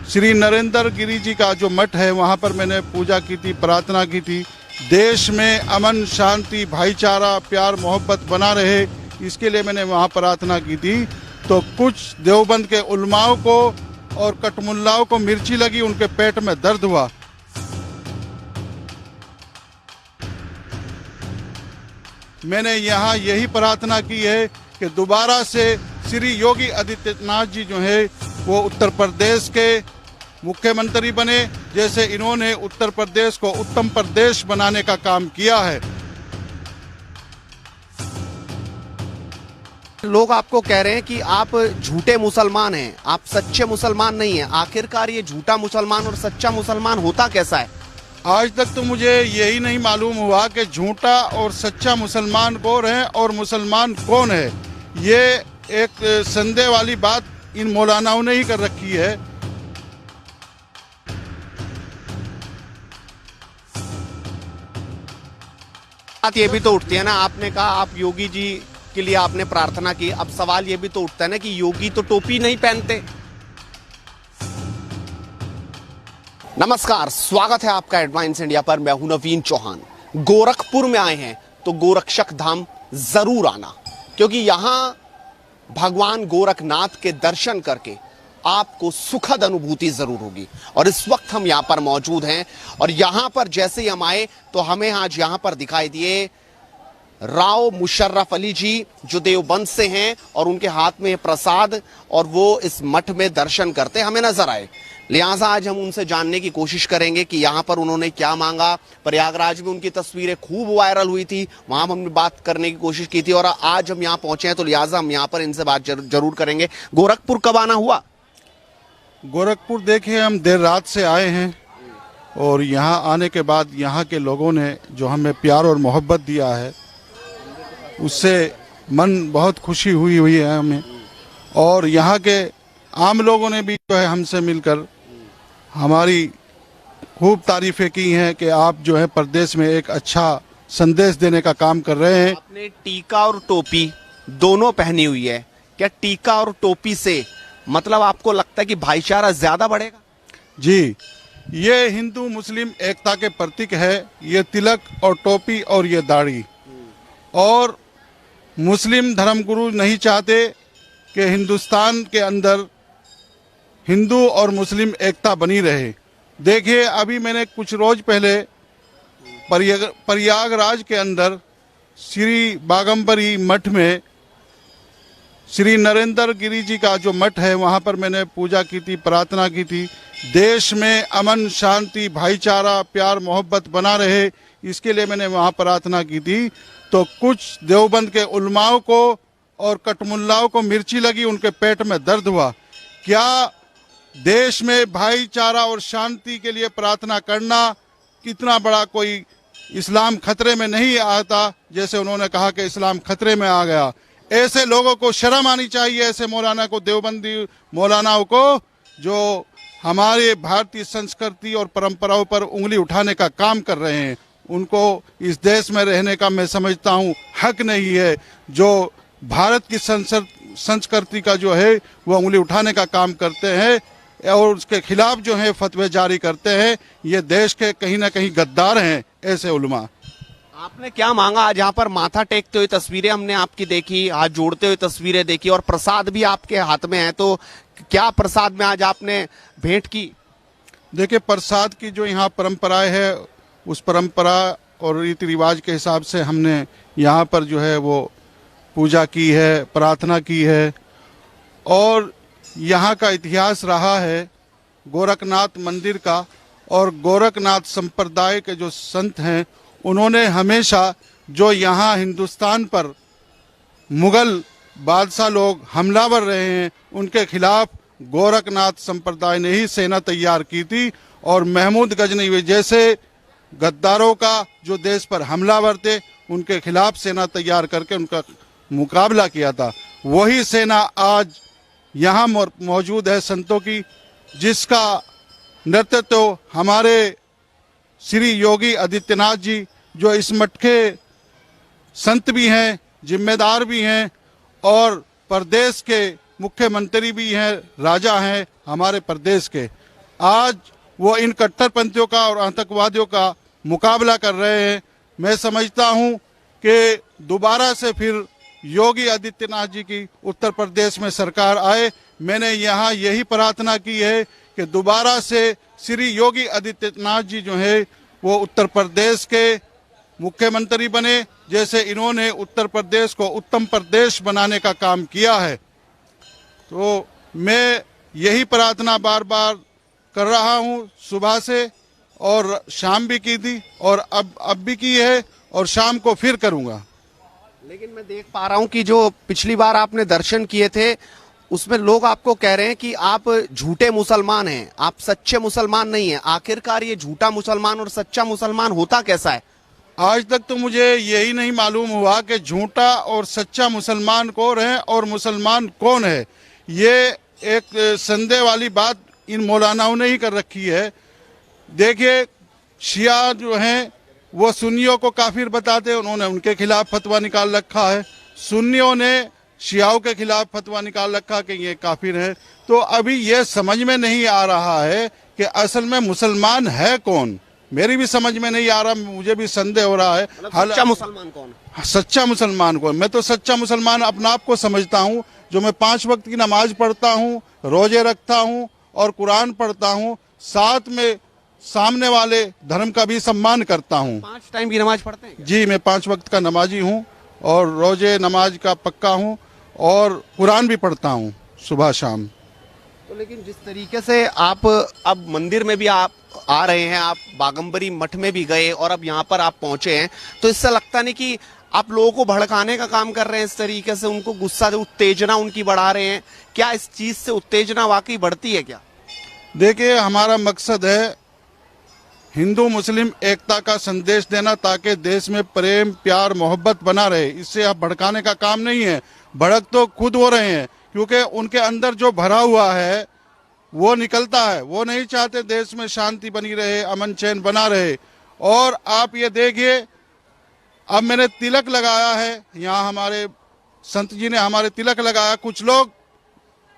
श्री नरेंद्र गिरी जी का जो मठ है वहाँ पर मैंने पूजा की थी, प्रार्थना की थी। देश में अमन, शांति, भाईचारा, प्यार, मोहब्बत बना रहे, इसके लिए मैंने वहाँ प्रार्थना की थी। तो कुछ देवबंद के उलमाओं को और कटमुल्लाओं को मिर्ची लगी, उनके पेट में दर्द हुआ। मैंने यहाँ यही प्रार्थना की है कि दोबारा से श्री योगी आदित्यनाथ जी जो है वो उत्तर प्रदेश के मुख्यमंत्री बने, जैसे इन्होंने उत्तर प्रदेश को उत्तम प्रदेश बनाने का काम किया है। लोग आपको कह रहे हैं कि आप झूठे मुसलमान हैं, आप सच्चे मुसलमान नहीं हैं। आखिरकार ये झूठा मुसलमान और सच्चा मुसलमान होता कैसा है? आज तक तो मुझे यही नहीं मालूम हुआ कि झूठा और सच्चा मुसलमान कौन है और मुसलमान कौन है। ये एक संदेह वाली बात इन मौलानाओं ने ही कर रखी है। बात ये भी तो उठती है ना, आपने कहा आप योगी जी के लिए आपने प्रार्थना की, अब सवाल ये भी तो उठता है ना कि योगी तो टोपी नहीं पहनते। नमस्कार, स्वागत है आपका एडवांस इंडिया पर। मैं हूं नवीन चौहान। गोरखपुर में आए हैं तो गोरक्षक धाम जरूर आना, क्योंकि यहां भगवान गोरखनाथ के दर्शन करके आपको सुखद अनुभूति जरूर होगी। और इस वक्त हम यहां पर मौजूद हैं और यहां पर जैसे ही हम आए तो हमें आज यहां पर दिखाई दिए राव मुशर्रफ अली जी, जो देवबंद से हैं और उनके हाथ में प्रसाद और वो इस मठ में दर्शन करते हमें नजर आए। लिहाजा आज हम उनसे जानने की कोशिश करेंगे कि यहाँ पर उन्होंने क्या मांगा। प्रयागराज में उनकी तस्वीरें खूब वायरल हुई थी, वहां हमने बात करने की कोशिश की थी और आज हम यहाँ पहुंचे हैं तो लिहाजा हम यहाँ पर इनसे बात जरूर करेंगे। गोरखपुर कब आना हुआ? गोरखपुर देखिए, हम देर रात से आए हैं और यहाँ आने के बाद यहाँ के लोगों ने जो हमें प्यार और मोहब्बत दिया है उससे मन बहुत खुशी हुई है हमें। और यहाँ के आम लोगों ने भी जो है हमसे मिलकर हमारी खूब तारीफें की हैं कि आप जो है प्रदेश में एक अच्छा संदेश देने का काम कर रहे हैं। आपने टीका और टोपी दोनों पहनी हुई है, क्या टीका और टोपी से मतलब आपको लगता है कि भाईचारा ज्यादा बढ़ेगा? जी, ये हिंदू मुस्लिम एकता के प्रतीक है, ये तिलक और टोपी और ये दाढ़ी। और मुस्लिम धर्मगुरु नहीं चाहते कि हिंदुस्तान के अंदर हिंदू और मुस्लिम एकता बनी रहे। देखिए, अभी मैंने कुछ रोज पहले प्रयागराज के अंदर श्री बागंबरी मठ में श्री नरेंद्र गिरी जी का जो मठ है वहाँ पर मैंने पूजा की थी, प्रार्थना की थी। देश में अमन, शांति, भाईचारा, प्यार, मोहब्बत बना रहे, इसके लिए मैंने वहाँ प्रार्थना की थी। तो कुछ देवबंद के उलमाओं को और कटमुल्लाओं को मिर्ची लगी, उनके पेट में दर्द हुआ। क्या देश में भाईचारा और शांति के लिए प्रार्थना करना कितना बड़ा कोई इस्लाम खतरे में नहीं आता, जैसे उन्होंने कहा कि इस्लाम खतरे में आ गया। ऐसे लोगों को शर्म आनी चाहिए, ऐसे मौलाना को, देवबंदी मौलानाओं को, जो हमारे भारतीय संस्कृति और परंपराओं पर उंगली उठाने का काम कर रहे हैं। उनको इस देश में रहने का मैं समझता हूँ हक नहीं है। जो भारत की संस्कृति का जो है वो उंगली उठाने का काम करते हैं और उसके खिलाफ जो है फतवे जारी करते हैं, ये देश के कहीं ना कहीं गद्दार हैं ऐसे उलमा। आपने क्या मांगा आज? यहाँ पर माथा टेकते हुए तस्वीरें हमने आपकी देखी, हाथ जोड़ते हुए तस्वीरें देखी और प्रसाद भी आपके हाथ में है, तो क्या प्रसाद में आज आपने भेंट की? देखिए, प्रसाद की जो यहाँ परंपराएं है उस परंपरा और रीति रिवाज के हिसाब से हमने यहाँ पर जो है वो पूजा की है, प्रार्थना की है। और यहाँ का इतिहास रहा है गोरखनाथ मंदिर का, और गोरखनाथ संप्रदाय के जो संत हैं उन्होंने हमेशा जो यहाँ हिंदुस्तान पर मुगल बादशाह लोग हमलावर रहे हैं उनके खिलाफ गोरखनाथ संप्रदाय ने ही सेना तैयार की थी। और महमूद गजनवी जैसे गद्दारों का जो देश पर हमलावर थे उनके खिलाफ सेना तैयार करके उनका मुकाबला किया था। वही सेना आज यहाँ मौजूद है संतों की, जिसका नेतृत्व हमारे श्री योगी आदित्यनाथ जी, जो इस मठ के संत भी हैं, जिम्मेदार भी हैं और प्रदेश के मुख्यमंत्री भी हैं, राजा हैं हमारे प्रदेश के। आज वो इन कट्टरपंथियों का और आतंकवादियों का मुकाबला कर रहे हैं। मैं समझता हूं कि दोबारा से फिर योगी आदित्यनाथ जी की उत्तर प्रदेश में सरकार आए। मैंने यहाँ यही प्रार्थना की है कि दोबारा से श्री योगी आदित्यनाथ जी जो है वो उत्तर प्रदेश के मुख्यमंत्री बने, जैसे इन्होंने उत्तर प्रदेश को उत्तम प्रदेश बनाने का काम किया है। तो मैं यही प्रार्थना बार बार कर रहा हूँ, सुबह से और शाम भी की थी और अब भी की है और शाम को फिर करूँगा। लेकिन मैं देख पा रहा हूं कि जो पिछली बार आपने दर्शन किए थे उसमें लोग आपको कह रहे हैं कि आप झूठे मुसलमान हैं, आप सच्चे मुसलमान नहीं हैं। आखिरकार ये झूठा मुसलमान और सच्चा मुसलमान होता कैसा है? आज तक तो मुझे यही नहीं मालूम हुआ कि झूठा और सच्चा मुसलमान कौन है और मुसलमान कौन है। ये एक संदेह वाली बात इन मौलानाओं ने ही कर रखी है। देखिए, शिया जो हैं वो सुन्नियों को काफिर बताते हैं, उन्होंने उनके खिलाफ फतवा निकाल रखा है। सुन्नियों ने शियाओं के खिलाफ फतवा निकाल रखा कि ये काफिर है। तो अभी ये समझ में नहीं आ रहा है कि असल में मुसलमान है कौन। मेरी भी समझ में नहीं आ रहा, मुझे भी संदेह हो रहा है। सच्चा मुसलमान कौन है? सच्चा मुसलमान कौन? मैं तो सच्चा मुसलमान अपना आप को समझता हूँ, जो मैं 5 वक्त की नमाज पढ़ता हूँ, रोजे रखता हूँ और कुरान पढ़ता हूँ, साथ में सामने वाले धर्म का भी सम्मान करता हूँ। 5 टाइम की नमाज पढ़ते हैं? जी, मैं 5 वक्त का नमाजी हूँ और रोजे नमाज का पक्का हूँ और कुरान भी पढ़ता हूँ सुबह शाम। तो लेकिन जिस तरीके से आप अब मंदिर में भी आप आ रहे हैं, आप बागंबरी मठ में भी गए और अब यहाँ पर आप पहुंचे हैं, तो इससे लगता नहीं कि आप लोगों को भड़काने का काम कर रहे हैं? इस तरीके से उनको गुस्सा, उत्तेजना उनकी बढ़ा रहे हैं। क्या इस चीज से उत्तेजना वाकई बढ़ती है क्या? देखिए, हमारा मकसद है हिंदू मुस्लिम एकता का संदेश देना, ताकि देश में प्रेम प्यार मोहब्बत बना रहे। इससे आप भड़काने का काम नहीं है। भड़क तो खुद हो रहे हैं, क्योंकि उनके अंदर जो भरा हुआ है वो निकलता है। वो नहीं चाहते देश में शांति बनी रहे, अमन चैन बना रहे। और आप ये देखिए, अब मैंने तिलक लगाया है, यहाँ हमारे संत जी ने हमारे तिलक लगाया। कुछ लोग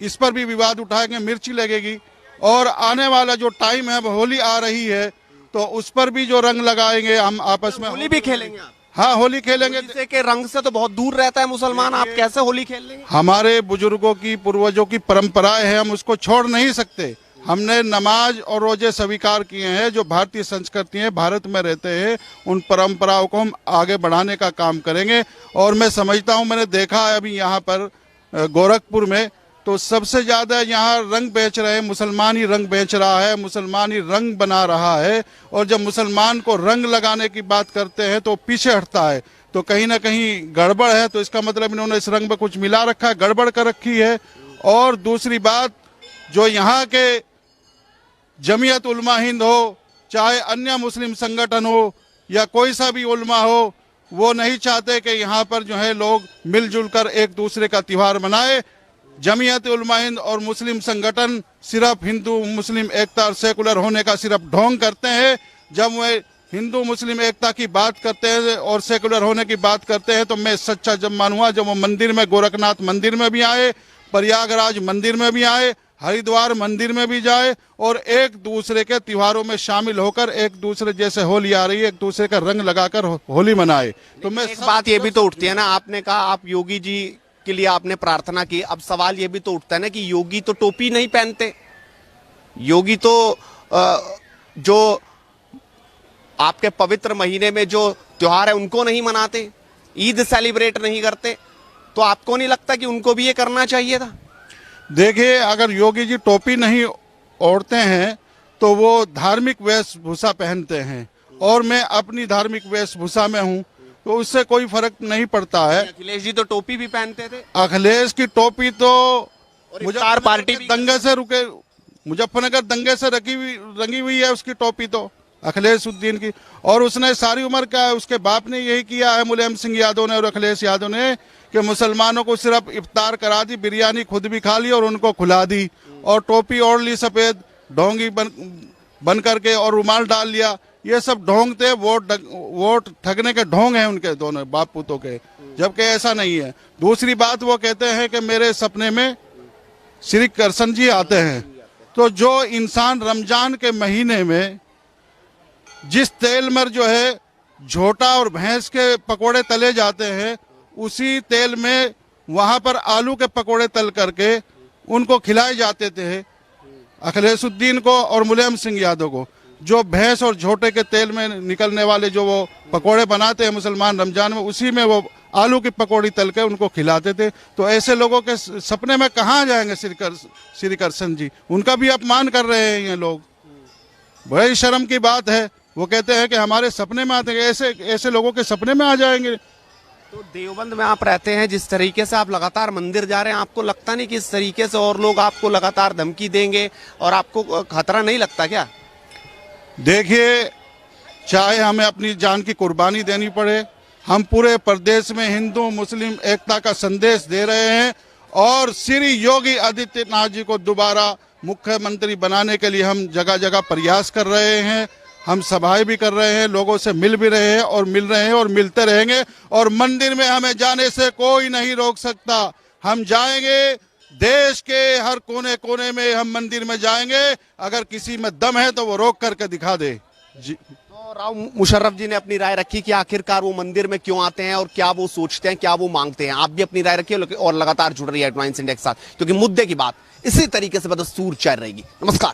इस पर भी विवाद उठाएंगे, मिर्ची लगेगी। और आने वाला जो टाइम है, होली आ रही है, तो उस पर भी जो रंग लगाएंगे हम आपस में। होली भी खेलेंगे आप? हाँ, होली खेलेंगे। जैसे के रंग से तो बहुत दूर रहता है मुसलमान, आप कैसे होली खेल लेंगे? हमारे बुजुर्गों की, पूर्वजों की परंपराएं हैं, हम उसको छोड़ नहीं सकते। हमने नमाज और रोजे स्वीकार किए हैं। जो भारतीय संस्कृति है, भारत में रहते हैं, उन परंपराओं को हम आगे बढ़ाने का काम करेंगे। और मैं समझता हूँ, मैंने देखा है अभी यहाँ पर गोरखपुर में, तो सबसे ज्यादा यहाँ रंग बेच रहे हैं, मुसलमान ही रंग बेच रहा है, मुसलमान ही रंग बना रहा है। और जब मुसलमान को रंग लगाने की बात करते हैं तो पीछे हटता है। तो कहीं ना कहीं गड़बड़ है। तो इसका मतलब इन्होंने इस रंग में कुछ मिला रखा है, गड़बड़ कर रखी है। और दूसरी बात, जो यहाँ के जमीयत उलमा हिंद हो, चाहे अन्य मुस्लिम संगठन हो या कोई सा भी उलमा हो, वो नहीं चाहते कि यहाँ पर जो है लोग मिलजुल कर एक दूसरे का त्योहार मनाए। जमीयत उलमा हिंद और मुस्लिम संगठन सिर्फ हिंदू मुस्लिम एकता और सेकुलर होने का सिर्फ ढोंग करते हैं। जब वे हिंदू मुस्लिम एकता की बात करते हैं और सेकुलर होने की बात करते हैं, तो मैं सच्चा जब मानूंगा जब वो मंदिर में, गोरखनाथ मंदिर में भी आए, प्रयागराज मंदिर में भी आए, हरिद्वार मंदिर में भी जाए और एक दूसरे के त्योहारों में शामिल होकर एक दूसरे, जैसे होली आ रही है, एक दूसरे का रंग लगाकर होली मनाए। तो मैं एक बात ये भी तो उठती है ना, आपने कहा आप योगी जी के लिए आपने प्रार्थना की, अब सवाल ये भी तो उठता है ना कि योगी तो टोपी नहीं पहनते, योगी तो जो आपके पवित्र महीने में जो त्योहार है उनको नहीं मनाते, ईद सेलिब्रेट नहीं करते, तो आपको नहीं लगता कि उनको भी ये करना चाहिए था? देखिए, अगर योगी जी टोपी नहीं ओढ़ते हैं तो वो धार्मिक वेशभूषा पहनते हैं और मैं अपनी धार्मिक वेशभूषा में हूँ, तो उससे कोई फर्क नहीं पड़ता है। अखिलेश जी तो टोपी भी पहनते थे। अखिलेश की टोपी तो मुजफ्फर पार्टी दंगे से रुके, मुजफ्फरनगर दंगे से रंगी हुई है उसकी टोपी तो, अखिलेश उद्दीन की। और उसने सारी उम्र का, उसके बाप ने यही किया है, मुलायम सिंह यादव ने और अखिलेश यादव ने, कि मुसलमानों को सिर्फ इफ्तार करा दी, बिरयानी खुद भी खा ली और उनको खुला दी, और टोपी ओढ़ ली सफेद, ढोंगी बन करके, और रुमाल डाल लिया। ये सब ढोंग थे, वोट ठगने के ढोंग हैं उनके दोनों बाप पुतों के, जबकि ऐसा नहीं है। दूसरी बात, वो कहते हैं कि मेरे सपने में श्री कृष्ण जी आते हैं, तो जो इंसान रमजान के महीने में जिस तेल में जो है झोटा और भैंस के पकोड़े तले जाते हैं, उसी तेल में वहां पर आलू के पकोड़े तल करके उनको खिलाए जाते थे अखिलेशुद्दीन को और मुलायम सिंह यादव को। जो भैंस और झोटे के तेल में निकलने वाले जो वो पकोड़े बनाते हैं मुसलमान रमजान में, उसी में वो आलू की पकौड़ी तल के उनको खिलाते थे। तो ऐसे लोगों के सपने में कहाँ जाएंगे श्री कृष्ण जी? उनका भी अपमान कर रहे हैं ये लोग। बड़ी शर्म की बात है। वो कहते हैं कि हमारे सपने में आते हैं, ऐसे लोगों के सपने में आ जाएंगे। तो देवबंद में आप रहते हैं, जिस तरीके से आप लगातार मंदिर जा रहे हैं, आपको लगता नहीं कि इस तरीके से और लोग आपको लगातार धमकी देंगे और आपको खतरा नहीं लगता क्या? देखिए, चाहे हमें अपनी जान की कुर्बानी देनी पड़े, हम पूरे प्रदेश में हिंदू मुस्लिम एकता का संदेश दे रहे हैं और श्री योगी आदित्यनाथ जी को दोबारा मुख्यमंत्री बनाने के लिए हम जगह जगह प्रयास कर रहे हैं। हम सभाएं भी कर रहे हैं, लोगों से मिल भी रहे हैं और मिल रहे हैं और मिलते रहेंगे। और मंदिर में हमें जाने से कोई नहीं रोक सकता। हम जाएंगे, देश के हर कोने कोने में हम मंदिर में जाएंगे। अगर किसी में दम है तो वो रोक करके दिखा दे जी। तो राव मुशर्रफ जी ने अपनी राय रखी कि आखिरकार वो मंदिर में क्यों आते हैं और क्या वो सोचते हैं, क्या वो मांगते हैं। आप भी अपनी राय रखिए और लगातार जुड़ रही है हेडलाइंस इंडिया के साथ, क्योंकि मुद्दे की बात इसी तरीके से बदस्तूर चल रहेगी। नमस्कार।